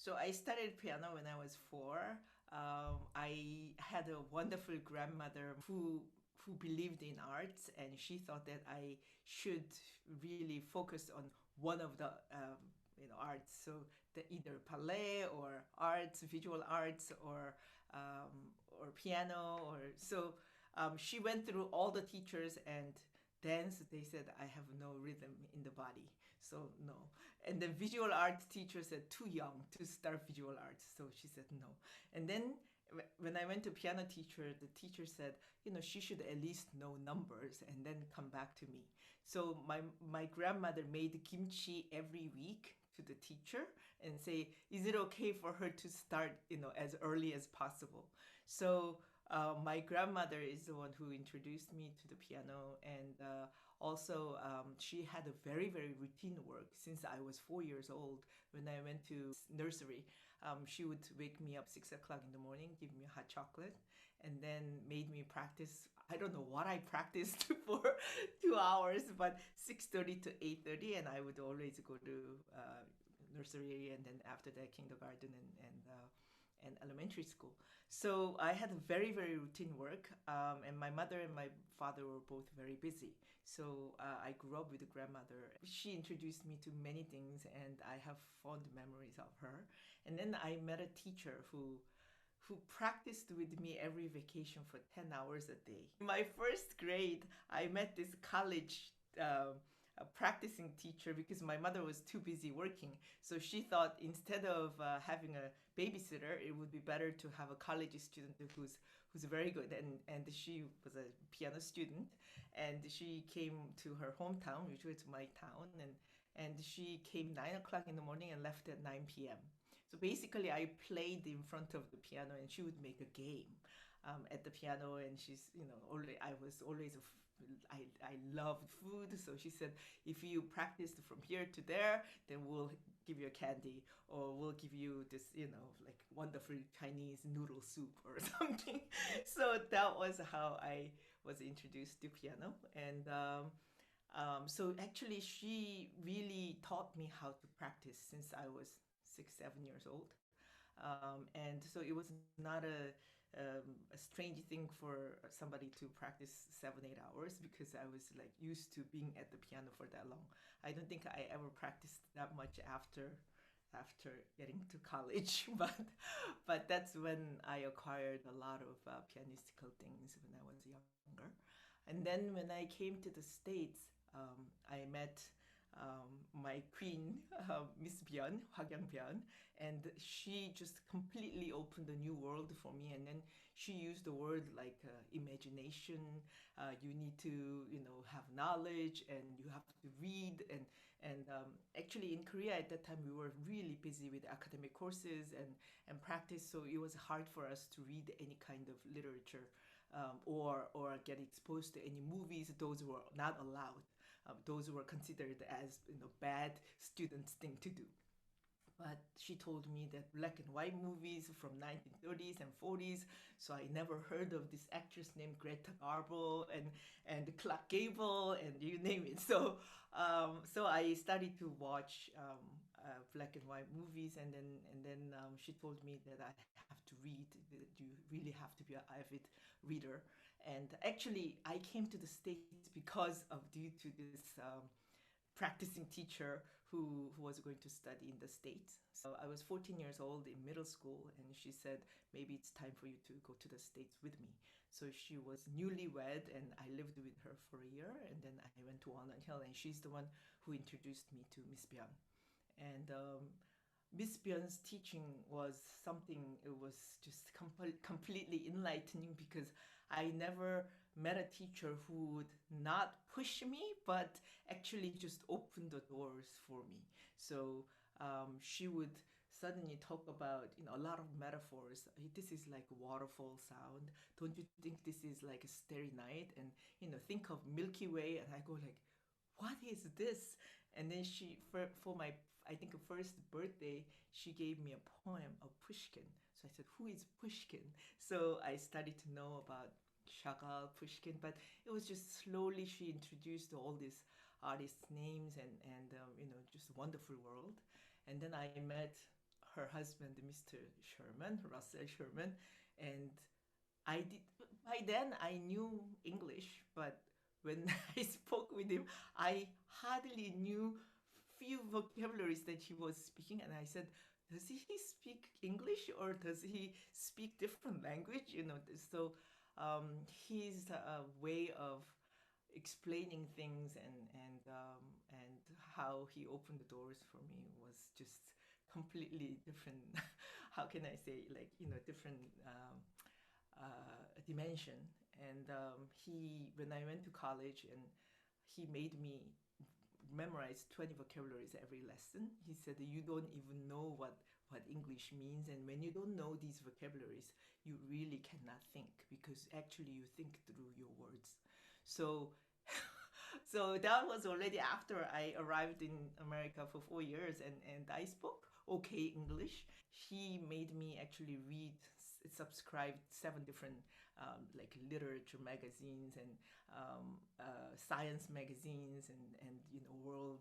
So I started piano when I was 4. I had a wonderful grandmother who believed in arts, and she thought that I should really focus on one of the arts. So either ballet or arts, visual arts, or piano, or so. She went through all the teachers and dance, they said I have no rhythm in the body, so no. And the visual art teacher said too young to start visual arts, so she said no. And then when I went to piano teacher, the teacher said, she should at least know numbers and then come back to me. So my grandmother made kimchi every week to the teacher and say, is it okay for her to start, as early as possible? So my grandmother is the one who introduced me to the piano, and also she had a very, very routine work since I was 4 years old. When I went to nursery, she would wake me up 6 o'clock in the morning, give me hot chocolate, and then made me practice. I don't know what I practiced for 2 hours, but 6:30 to 8:30, and I would always go to nursery, and then after that kindergarten and elementary school. So I had a very, very routine work, and my mother and my father were both very busy. So I grew up with a grandmother. She introduced me to many things, and I have fond memories of her. And then I met a teacher who practiced with me every vacation for 10 hours a day. In my first grade, I met this college a practicing teacher because my mother was too busy working. So she thought instead of having a babysitter, it would be better to have a college student who's very good. And she was a piano student, and she came to her hometown, which was my town, and she came 9 o'clock in the morning and left at 9 p.m. So basically, I played in front of the piano, and she would make a game at the piano. And she's, always, I was always I loved food, so she said, if you practiced from here to there, then we'll give you a candy, or we'll give you this, like wonderful Chinese noodle soup or something. So that was how I was introduced to piano, and so actually, she really taught me how to practice since I was 6, 7 years old. And so it was not a strange thing for somebody to practice 7, 8 hours because I was like used to being at the piano for that long. I don't think I ever practiced that much after getting to college, but that's when I acquired a lot of pianistical things when I was younger. And then when I came to the States, I met my queen, Miss Byun, Byun, and she just completely opened a new world for me. And then she used the word like imagination. You need to, have knowledge, and you have to read. And actually, in Korea at that time, we were really busy with academic courses and practice, so it was hard for us to read any kind of literature or get exposed to any movies. Those were not allowed. Those were considered as bad students thing to do. But she told me that black and white movies from 1930s and 40s. So I never heard of this actress named Greta Garbo and Clark Gable and you name it. So I started to watch black and white movies, and then she told me that I have to read. That you really have to be an avid reader. And actually, I came to the States because of due to this. Practicing teacher who was going to study in the States. So I was 14 years old in middle school, and she said, maybe it's time for you to go to the States with me. So she was newlywed, and I lived with her for a year, and then I went to Walnut Hill, and she's the one who introduced me to Miss Byun. And Miss Byun's teaching was something, it was just completely enlightening because I never met a teacher who would not push me, but actually just open the doors for me. So she would suddenly talk about, a lot of metaphors. "Hey, this is like a waterfall sound. Don't you think this is like a starry night? And, think of Milky Way." And I go like, what is this? And then for my, I think, first birthday, she gave me a poem of Pushkin. So I said, who is Pushkin? So I started to know about Chagall, Pushkin, but it was just slowly she introduced all these artists' names and just a wonderful world. And then I met her husband, Mr. Sherman, Russell Sherman, and I did. By then, I knew English, but when I spoke with him, I hardly knew few vocabularies that he was speaking, and I said, "Does he speak English or does he speak different language?" So his way of explaining things and how he opened the doors for me was just completely different. How can I say, like, different dimension. And when I went to college, and he made me memorize 20 vocabularies every lesson. He said, you don't even know what English means. And when you don't know these vocabularies, you really cannot think, because actually you think through your words. So so that was already after I arrived in America for 4 years, and I spoke okay English. He made me actually subscribe 7 different like literature magazines and science magazines and world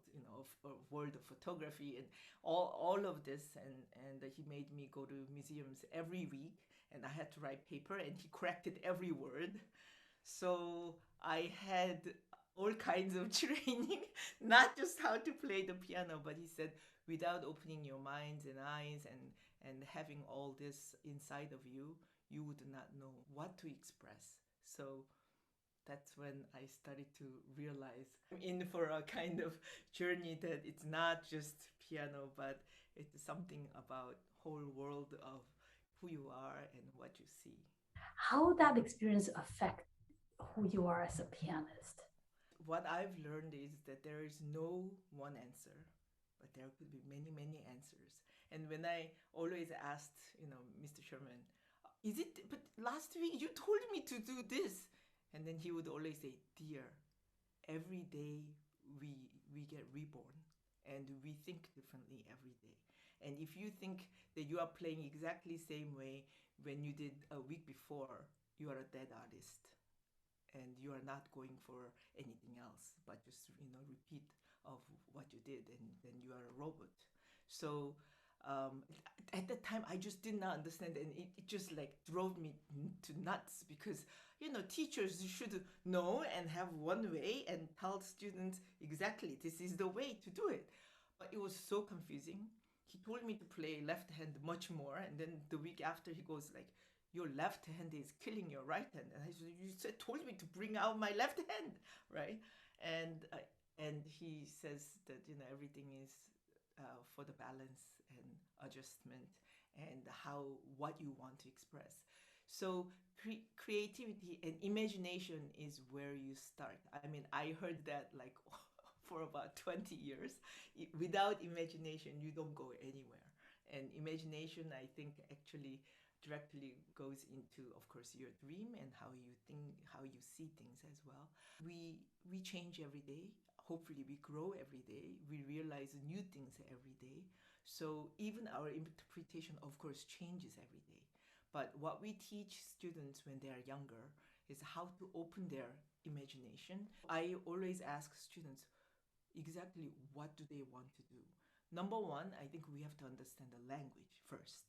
of photography and all of this, and he made me go to museums every week, and I had to write paper, and he corrected every word. So I had all kinds of training, not just how to play the piano, but he said, without opening your minds and eyes and having all this inside of you, you would not know what to express. So that's when I started to realize I'm in for a kind of journey that it's not just piano, but it's something about whole world of who you are and what you see. How that experience affect who you are as a pianist? What I've learned is that there is no one answer, but there could be many, many answers. And when I always asked, Mr. Sherman, is it, but last week you told me to do this. And then he would always say, dear, every day we get reborn, and we think differently every day. And if you think that you are playing exactly same way when you did a week before, you are a dead artist, and you are not going for anything else but just repeat of what you did, and then you are a robot. So um, at that time I just did not understand, and it just like drove me to nuts, because teachers should know and have one way and tell students exactly this is the way to do it. But it was so confusing. He told me to play left hand much more, and then the week after he goes like, your left hand is killing your right hand. And I said, told me to bring out my left hand, right? And he says that everything is for the balance and adjustment and what you want to express. So creativity and imagination is where you start. I mean, I heard that like for about 20 years. Without imagination, you don't go anywhere. And imagination, I think, actually directly goes into, of course, your dream and how you think, how you see things as well. We change every day. Hopefully we grow every day. We realize new things every day. So even our interpretation, of course, changes every day. But what we teach students when they are younger is how to open their imagination. I always ask students exactly what do they want to do. Number one, I think we have to understand the language first.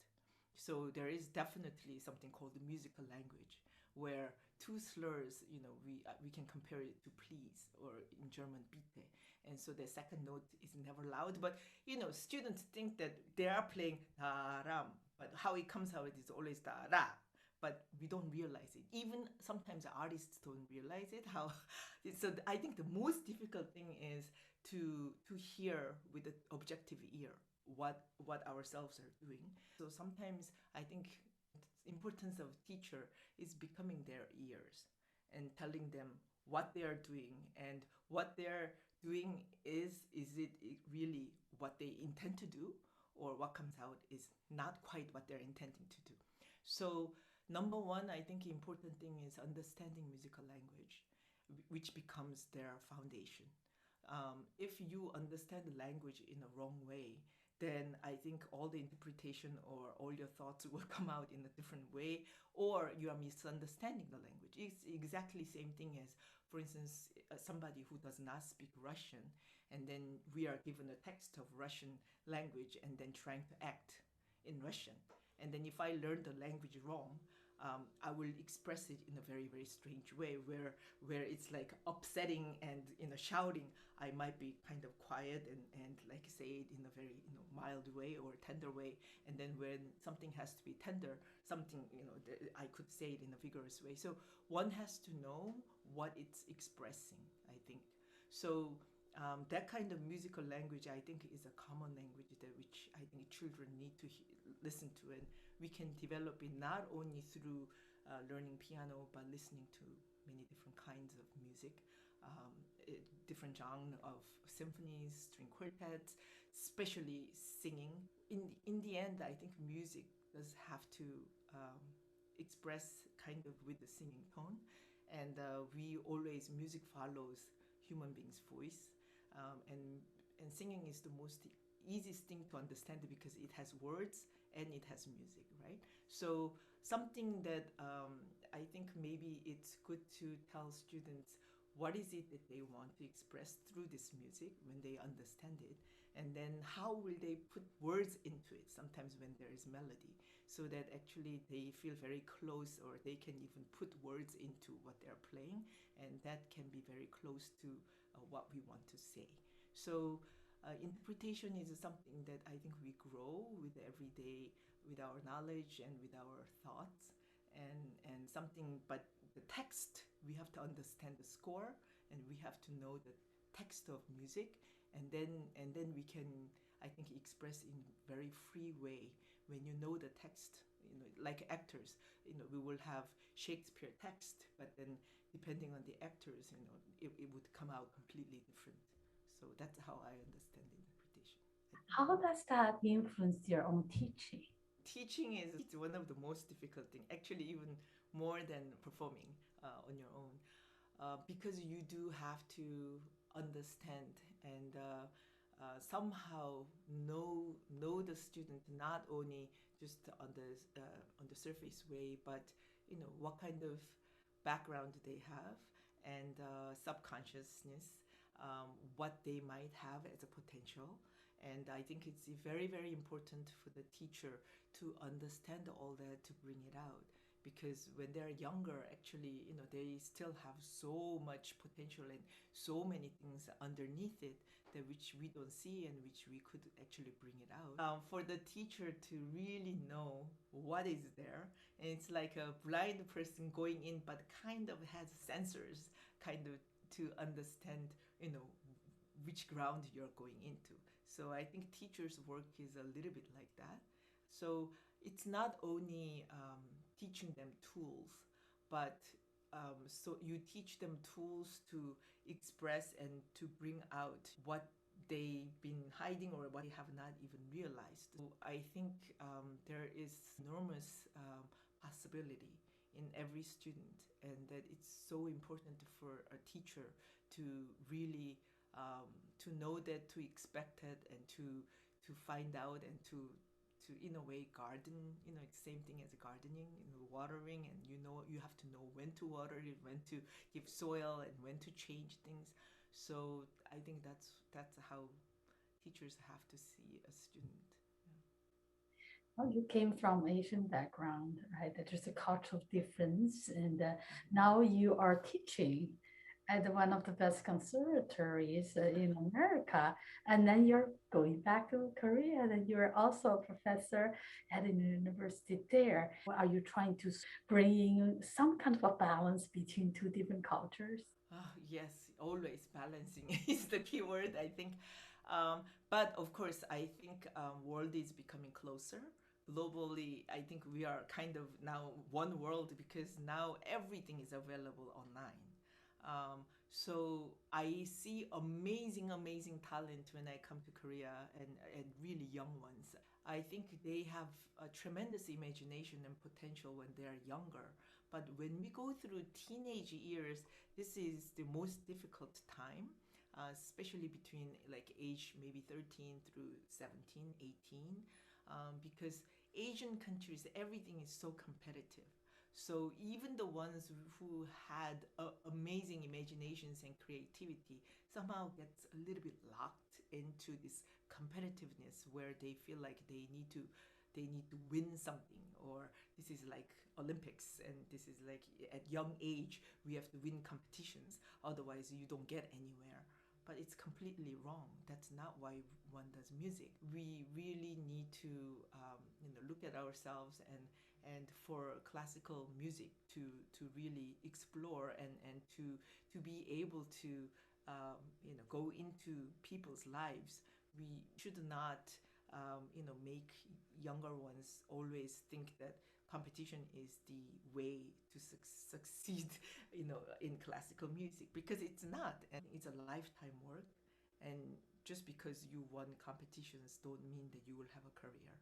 So there is definitely something called the musical language, where two slurs, we can compare it to please, or in German bitte. And so the second note is never loud, but students think that they are playing da ram, but how it comes out is always da ra. But we don't realize it. Even sometimes artists don't realize it. How so? I think the most difficult thing is to hear with the objective ear what ourselves are doing. So sometimes I think the importance of teacher is becoming their ears and telling them what they are doing, and what they're doing is it really what they intend to do, or what comes out is not quite what they're intending to do. So number one, I think important thing is understanding musical language, which becomes their foundation. If you understand the language in a wrong way, then I think all the interpretation or all your thoughts will come out in a different way, or you are misunderstanding the language. It's exactly same thing as, for instance, somebody who does not speak Russian, and then we are given a text of Russian language and then trying to act in Russian. And then if I learn the language wrong, I will express it in a very, very strange way where it's like upsetting and, shouting. I might be kind of quiet and like say it in a very, mild way or tender way. And then when something has to be tender, something, I could say it in a vigorous way. So one has to know what it's expressing, I think. So that kind of musical language, I think, is a common language that which I think children need to listen to, and we can develop it not only through learning piano, but listening to many different kinds of music, different genre of symphonies, string quartets, especially singing. In the end, I think music does have to express kind of with the singing tone, and music follows human being's voice, and singing is the most easiest thing to understand because it has words and it has music, right? So something that I think maybe it's good to tell students what is it that they want to express through this music when they understand it, and then how will they put words into it sometimes when there is melody, so that actually they feel very close, or they can even put words into what they're playing, and that can be very close to what we want to say. So interpretation is something that I think we grow with every day, with our knowledge and with our thoughts, and something. But the text, we have to understand the score, and we have to know the text of music, and then we can, I think, express in very free way. When you know the text, like actors, we will have Shakespeare text, but then depending on the actors, it would come out completely different. So that's how I understand interpretation. How does that influence your own teaching? Teaching is one of the most difficult things, actually, even more than performing on your own, because you do have to understand and somehow know the student, not only just on the surface way, but what kind of background they have, and subconsciousness, what they might have as a potential. And I think it's very, very important for the teacher to understand all that, to bring it out. Because when they're younger, actually, they still have so much potential and so many things underneath it that which we don't see and which we could actually bring it out. For the teacher to really know what is there, and it's like a blind person going in, but kind of has sensors, kind of to understand, which ground you're going into. So I think teachers' work is a little bit like that. So it's not only teaching them tools, but so you teach them tools to express and to bring out what they've been hiding or what they have not even realized. So I think there is enormous possibility in every student, and that it's so important for a teacher to really to know that, to expect it, and to find out, and to in a way garden. It's the same thing as gardening, watering, and you have to know when to water it, when to give soil, and when to change things. So I think that's how teachers have to see a student. Well, you came from Asian background, right? There's a cultural difference, and now you are teaching at one of the best conservatories in America, and then you're going back to Korea, and you're also a professor at a university there. Are you trying to bring some kind of a balance between two different cultures? Oh, yes, always balancing is the key word, I think. But of course, I think world is becoming closer. Globally, I think we are kind of now one world, because now everything is available online. So I see amazing, amazing talent when I come to Korea, and really young ones. I think they have a tremendous imagination and potential when they are younger. But when we go through teenage years, this is the most difficult time, especially between like age maybe 13 through 17, 18, because Asian countries, everything is so competitive. So even the ones who had amazing imaginations and creativity somehow gets a little bit locked into this competitiveness, where they feel like they need to win something, or this is like Olympics, and this is like at young age we have to win competitions, otherwise you don't get anywhere. But it's completely wrong. That's not why one does music. We really need to look at ourselves, and for classical music to really explore, and to be able to go into people's lives. We should not make younger ones always think that competition is the way to succeed in classical music, because it's not, and it's a lifetime work. And just because you won competitions don't mean that you will have a career.